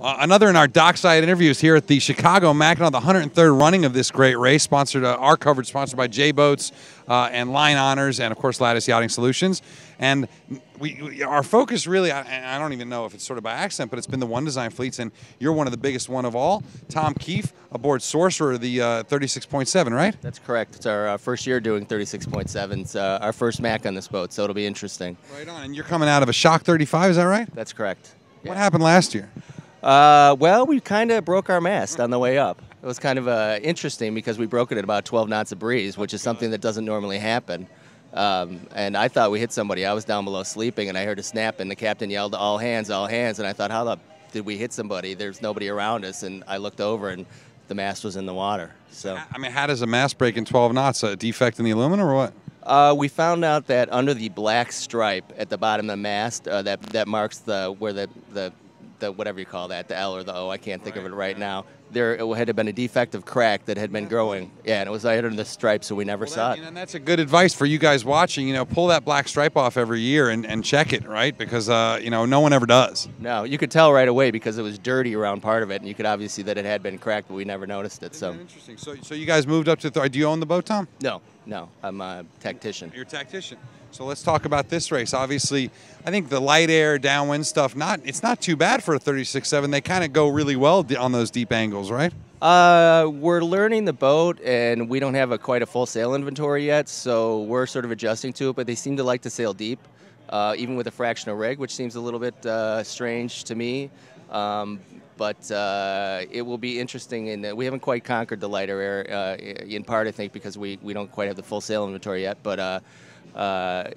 Another in our dockside interviews here at the Chicago Mackinac, the 103rd running of this great race. Sponsored, our coverage sponsored by J Boats and Line Honors, and of course Lattice Yachting Solutions. And our focus really, I don't even know if it's sort of by accident, but it's been the One Design fleets, and you're one of the biggest one of all. Tom Keefe aboard Sorcerer, the 36.7, right? That's correct. It's our first year doing 36.7. It's our first Mac on this boat, so it'll be interesting. Right on. And you're coming out of a Shock 35, is that right? That's correct. What happened last year? Well, we kind of broke our mast on the way up. It was kind of interesting because we broke it at about 12 knots of breeze, which is something that doesn't normally happen. And I thought we hit somebody. I was down below sleeping, and I heard a snap, and the captain yelled, all hands, and I thought, how the did we hit somebody? There's nobody around us, and I looked over, and the mast was in the water. So, I mean, how does a mast break in 12 knots? A defect in the aluminum or what? We found out that under the black stripe at the bottom of the mast, that marks where the whatever you call that, the L or the O, I can't think of it right now. There had been a defective crack that had been growing. Yeah, and it was right under the stripe, so we never saw it. And that's a good advice for you guys watching. You know, pull that black stripe off every year and check it, right? Because, you know, no one ever does. No, you could tell right away because it was dirty around part of it, and you could obviously see that it had been cracked, but we never noticed it. So interesting. So you guys moved up to, do you own the boat, Tom? No, I'm a tactician. You're a tactician. So let's talk about this race. Obviously, I think the light air, downwind stuff, it's not too bad for a 36.7. They kind of go really well on those deep angles, right? We're learning the boat, and we don't have quite a full sail inventory yet, so we're sort of adjusting to it, but they seem to like to sail deep, even with a fractional rig, which seems a little bit strange to me. But it will be interesting in that we haven't quite conquered the lighter air, in part, I think, because we don't quite have the full sail inventory yet, but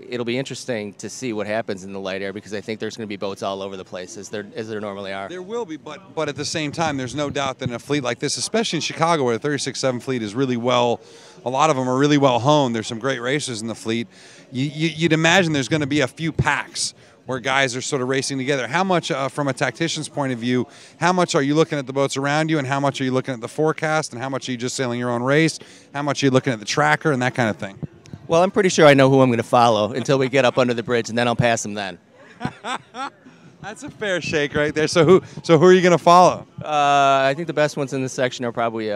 it'll be interesting to see what happens in the light air, because I think there's going to be boats all over the place, as there normally are. There will be, but at the same time, there's no doubt that in a fleet like this, especially in Chicago, where the 36.7 fleet is really well, a lot of them are really well honed. There's some great racers in the fleet. You'd imagine there's going to be a few packs where guys are sort of racing together. How much, from a tactician's point of view, how much are you looking at the boats around you, and how much are you looking at the forecast, and how much are you just sailing your own race? How much are you looking at the tracker and that kind of thing? Well, I'm pretty sure I know who I'm going to follow until we get up under the bridge, and then I'll pass them then. That's a fair shake right there. So who are you going to follow? I think the best ones in this section are probably,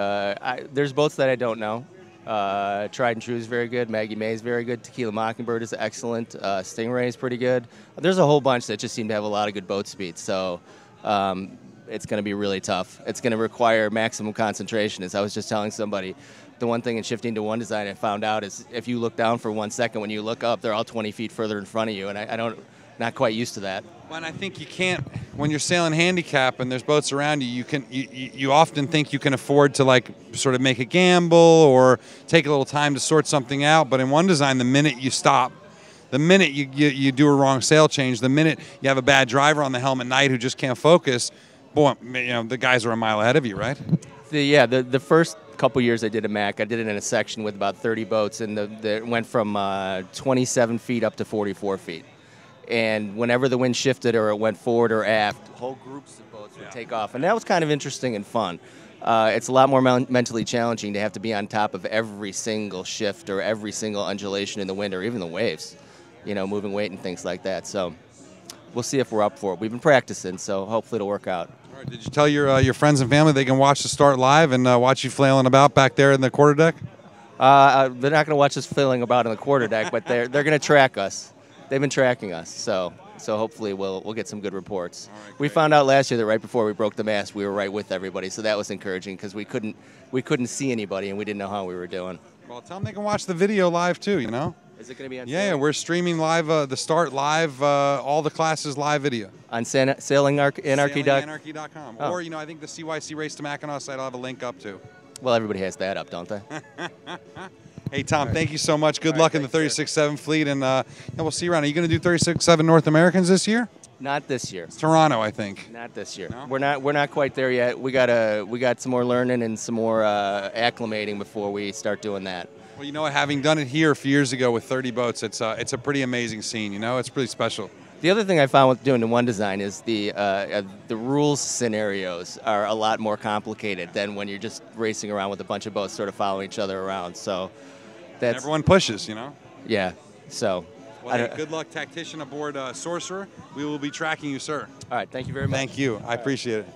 there's boats that I don't know. Tried and True is very good. Maggie May is very good. Tequila Mockingbird is excellent. Stingray is pretty good. There's a whole bunch that just seem to have a lot of good boat speed. So it's going to be really tough. It's going to require maximum concentration. As I was just telling somebody, the one thing in shifting to One Design I found out is if you look down for 1 second, when you look up, they're all 20 feet further in front of you, and I don't, not quite used to that. Well, and I think you can't, when you're sailing handicap and there's boats around you, you often think you can afford to like sort of make a gamble or take a little time to sort something out. But in One Design, the minute you stop, the minute you do a wrong sail change, the minute you have a bad driver on the helm at night who just can't focus, boy, you know, the guys are a mile ahead of you, right? The first couple years I did a Mac, I did it in a section with about 30 boats, and it went from 27 feet up to 44 feet. And whenever the wind shifted or it went forward or aft, whole groups of boats would take off. And that was kind of interesting and fun. It's a lot more mentally challenging to have to be on top of every single shift or every single undulation in the wind or even the waves, you know, moving weight and things like that. So we'll see if we're up for it. We've been practicing, so hopefully it'll work out. All right, did you tell your friends and family they can watch the start live and watch you flailing about back there in the quarterdeck? They're not going to watch us flailing about in the quarterdeck, but they're going to track us. They've been tracking us, so hopefully we'll get some good reports. Right, we found out last year that right before we broke the mast, we were right with everybody, so that was encouraging because we couldn't see anybody and we didn't know how we were doing. Well, tell them they can watch the video live too. You know. Is it going to be on? Yeah, we're streaming live the start live, all the classes live video on SailingAnarchy.com. SailingAnarchy.com. Or I think the CYC Race to Mackinac site I'll have a link up to. Well, everybody has that up, don't they? Hey, Tom, thank you so much. Good luck in the 36.7 fleet, and we'll see you around. Are you going to do 36.7 North Americans this year? Not this year. It's Toronto, I think. Not this year. No? We're not quite there yet. We got some more learning and some more acclimating before we start doing that. Well, you know what? Having done it here a few years ago with 30 boats, it's a pretty amazing scene. You know, it's pretty special. The other thing I found with doing the One Design is the rules scenarios are a lot more complicated than when you're just racing around with a bunch of boats sort of following each other around. So that's, everyone pushes, you know. Yeah. So. Well, hey, good luck, tactician aboard Sorcerer. We will be tracking you, sir. All right. Thank you very much. Thank you. I appreciate it.